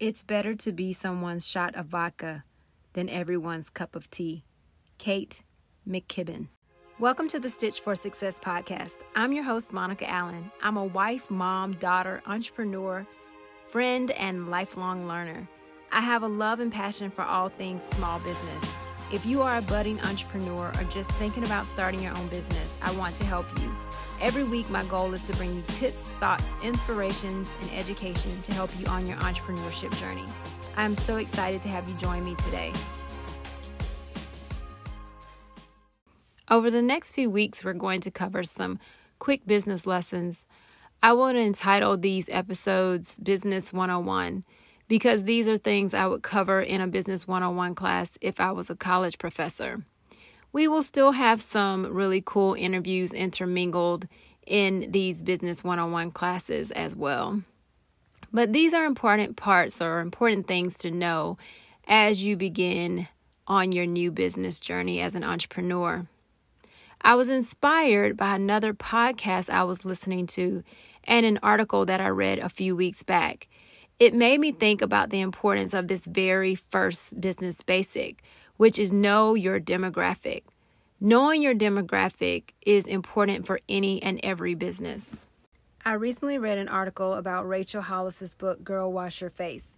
It's better to be someone's shot of vodka than everyone's cup of tea. Kate McKibben. Welcome to the Stitch for Success podcast. I'm your host, Monica Allen. I'm a wife, mom, daughter, entrepreneur, friend, and lifelong learner. I have a love and passion for all things small business. If you are a budding entrepreneur or just thinking about starting your own business, I want to help you. Every week, my goal is to bring you tips, thoughts, inspirations, and education to help you on your entrepreneurship journey. I am so excited to have you join me today. Over the next few weeks, we're going to cover some quick business lessons. I want to entitle these episodes Business 101 because these are things I would cover in a Business 101 class if I was a college professor. We will still have some really cool interviews intermingled in these Business 101 classes as well. But these are important parts or important things to know as you begin on your new business journey as an entrepreneur. I was inspired by another podcast I was listening to and an article that I read a few weeks back. It made me think about the importance of this very first business basic, which is know your demographic. Knowing your demographic is important for any and every business. I recently read an article about Rachel Hollis's book, Girl, Wash Your Face.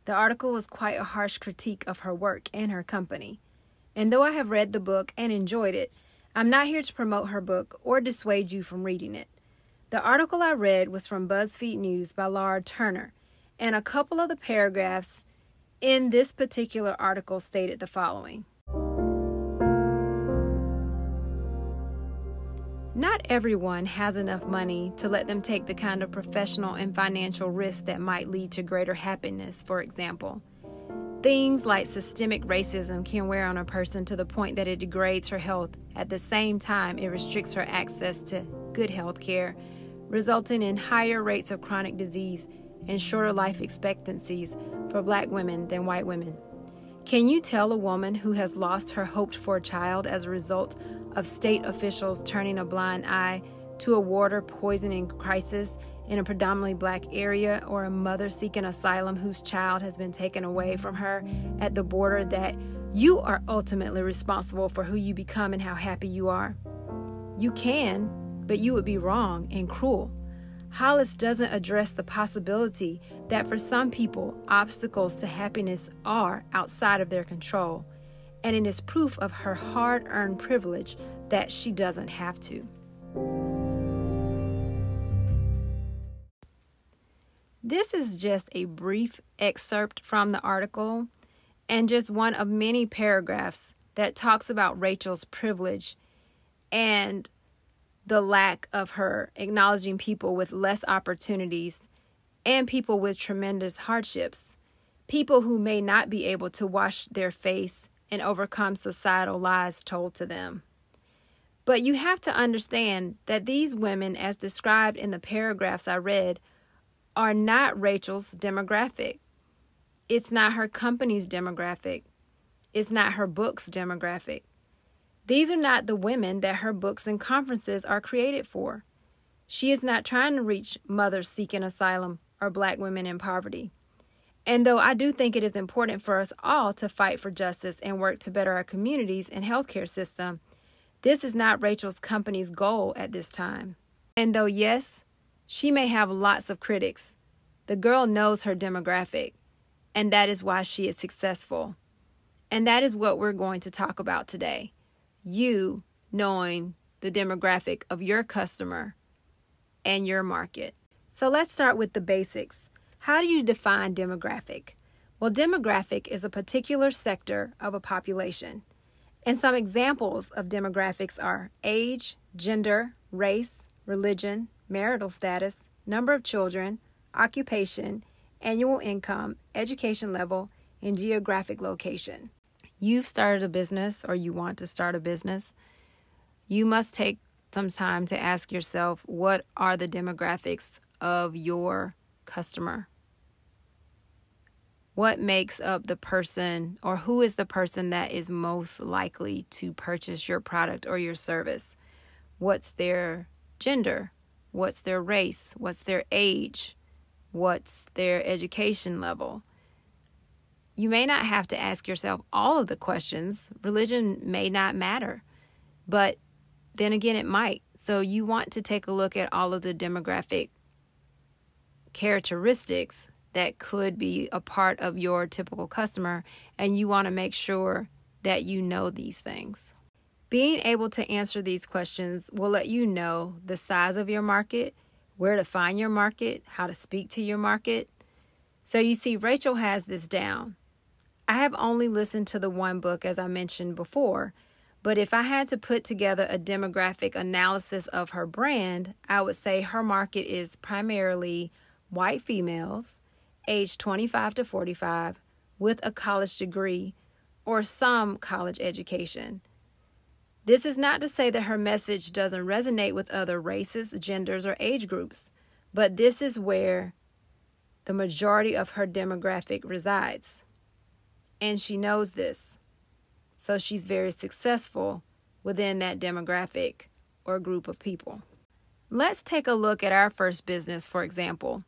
The article was quite a harsh critique of her work and her company. And though I have read the book and enjoyed it, I'm not here to promote her book or dissuade you from reading it. The article I read was from BuzzFeed News by Laura Turner, and a couple of the paragraphs in this particular article stated the following. Not everyone has enough money to let them take the kind of professional and financial risks that might lead to greater happiness, for example. Things like systemic racism can wear on a person to the point that it degrades her health. At the same time, it restricts her access to good health care, resulting in higher rates of chronic disease and shorter life expectancies for Black women than white women. Can you tell a woman who has lost her hoped-for child as a result of state officials turning a blind eye to a water poisoning crisis in a predominantly Black area, or a mother seeking asylum whose child has been taken away from her at the border, that you are ultimately responsible for who you become and how happy you are? You can, but you would be wrong and cruel. Hollis doesn't address the possibility that for some people, obstacles to happiness are outside of their control, and it is proof of her hard-earned privilege that she doesn't have to. This is just a brief excerpt from the article and just one of many paragraphs that talks about Rachel's privilege and the lack of her acknowledging people with less opportunities and people with tremendous hardships, people who may not be able to wash their face and overcome societal lies told to them. But you have to understand that these women, as described in the paragraphs I read, are not Rachel's demographic. It's not her company's demographic. It's not her book's demographic. These are not the women that her books and conferences are created for. She is not trying to reach mothers seeking asylum or Black women in poverty. And though I do think it is important for us all to fight for justice and work to better our communities and healthcare system, this is not Rachel's company's goal at this time. And though, yes, she may have lots of critics, the girl knows her demographic, and that is why she is successful. And that is what we're going to talk about today. You knowing the demographic of your customer and your market. So let's start with the basics. How do you define demographic? Well, demographic is a particular sector of a population. And some examples of demographics are age, gender, race, religion, marital status, number of children, occupation, annual income, education level, and geographic location. You've started a business or you want to start a business, you must take some time to ask yourself, what are the demographics of your customer? What makes up the person, or who is the person that is most likely to purchase your product or your service? What's their gender? What's their race? What's their age? What's their education level? You may not have to ask yourself all of the questions. Religion may not matter, but then again, it might. So you want to take a look at all of the demographic characteristics that could be a part of your typical customer, and you want to make sure that you know these things. Being able to answer these questions will let you know the size of your market, where to find your market, how to speak to your market. So you see, Rachel has this down. I have only listened to the one book, as I mentioned before, but if I had to put together a demographic analysis of her brand, I would say her market is primarily white females, aged 25 to 45, with a college degree or some college education. This is not to say that her message doesn't resonate with other races, genders, or age groups, but this is where the majority of her demographic resides. And she knows this. So she's very successful within that demographic or group of people. Let's take a look at our first business, for example.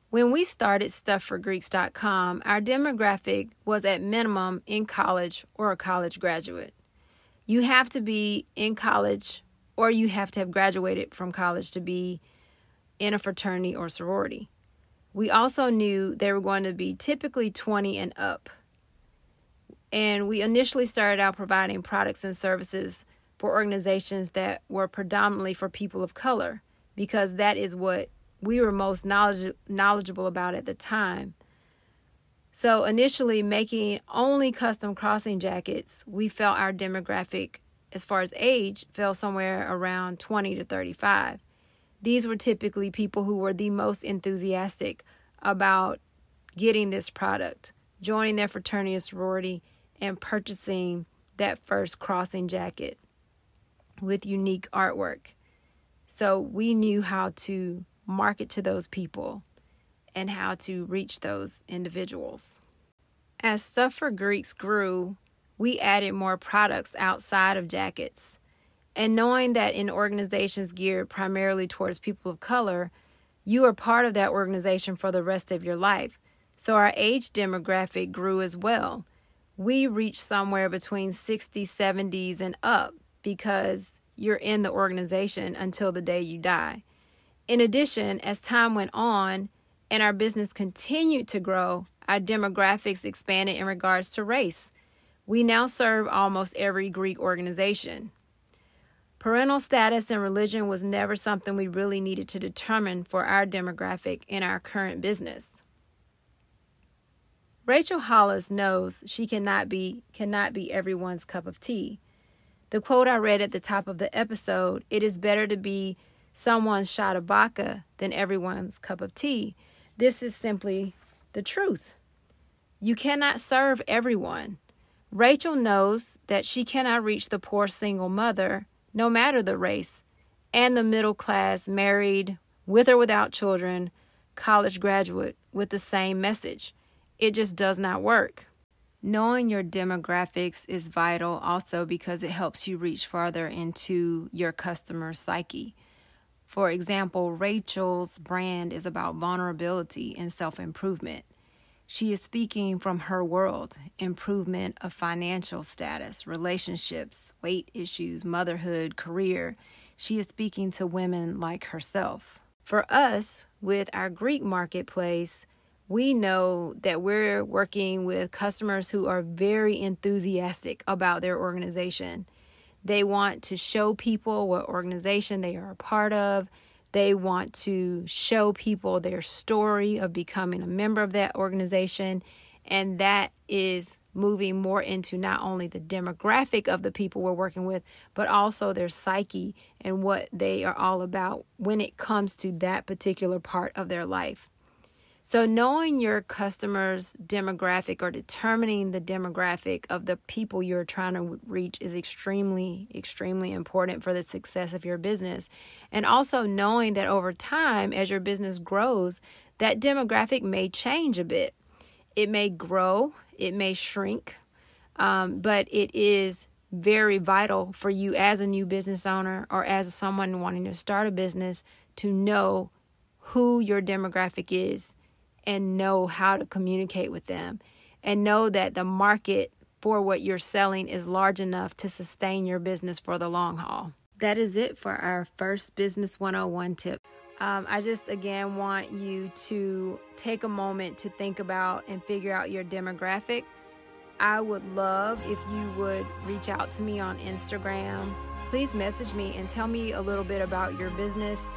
When we started StuffForGreeks.com, our demographic was at minimum in college or a college graduate. You have to be in college or you have to have graduated from college to be in a fraternity or sorority. We also knew they were going to be typically 20 and up. And we initially started out providing products and services for organizations that were predominantly for people of color, because that is what we were most knowledgeable about at the time. So initially making only custom crossing jackets, we felt our demographic as far as age fell somewhere around 20 to 35. These were typically people who were the most enthusiastic about getting this product, joining their fraternity or sorority, and purchasing that first crossing jacket with unique artwork. So we knew how to market to those people and how to reach those individuals. As Stuff for Greeks grew, we added more products outside of jackets. And knowing that in organizations geared primarily towards people of color, you are part of that organization for the rest of your life. So our age demographic grew as well. We reached somewhere between 60s, 70s, and up because you're in the organization until the day you die. In addition, as time went on and our business continued to grow, our demographics expanded in regards to race. We now serve almost every Greek organization. Parental status and religion was never something we really needed to determine for our demographic in our current business. Rachel Hollis knows she cannot be everyone's cup of tea. The quote I read at the top of the episode, "It is better to be someone's shot of vodka than everyone's cup of tea." This is simply the truth. You cannot serve everyone. Rachel knows that she cannot reach the poor single mother, no matter the race, and the middle class, married, with or without children, college graduate with the same message. It just does not work. Knowing your demographics is vital also because it helps you reach farther into your customer psyche. For example, Rachel's brand is about vulnerability and self-improvement. She is speaking from her world, improvement of financial status, relationships, weight issues, motherhood, career. She is speaking to women like herself. For us, with our Greek marketplace, we know that we're working with customers who are very enthusiastic about their organization. They want to show people what organization they are a part of. They want to show people their story of becoming a member of that organization. And that is moving more into not only the demographic of the people we're working with, but also their psyche and what they are all about when it comes to that particular part of their life. So knowing your customer's demographic or determining the demographic of the people you're trying to reach is extremely, extremely important for the success of your business. And also knowing that over time, as your business grows, that demographic may change a bit. It may grow, it may shrink, but it is very vital for you as a new business owner or as someone wanting to start a business to know who your demographic is and know how to communicate with them. and know that the market for what you're selling is large enough to sustain your business for the long haul. That is it for our first Business 101 tip. I just, again, want you to take a moment to think about and figure out your demographic. I would love if you would reach out to me on Instagram. Please message me and tell me a little bit about your business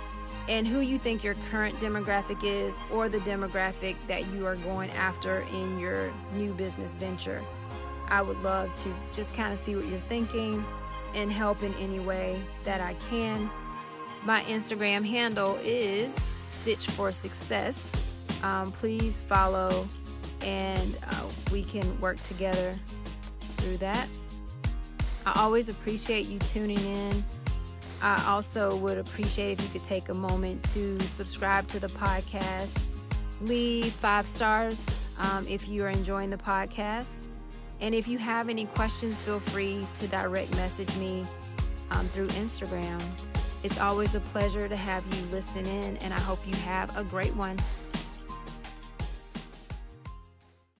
and who you think your current demographic is, or the demographic that you are going after in your new business venture. I would love to just kind of see what you're thinking and help in any way that I can. My Instagram handle is Stitch for Success. Please follow, and we can work together through that. I always appreciate you tuning in. I also would appreciate if you could take a moment to subscribe to the podcast. Leave 5 stars if you are enjoying the podcast. And if you have any questions, feel free to direct message me through Instagram. It's always a pleasure to have you listen in, and I hope you have a great one.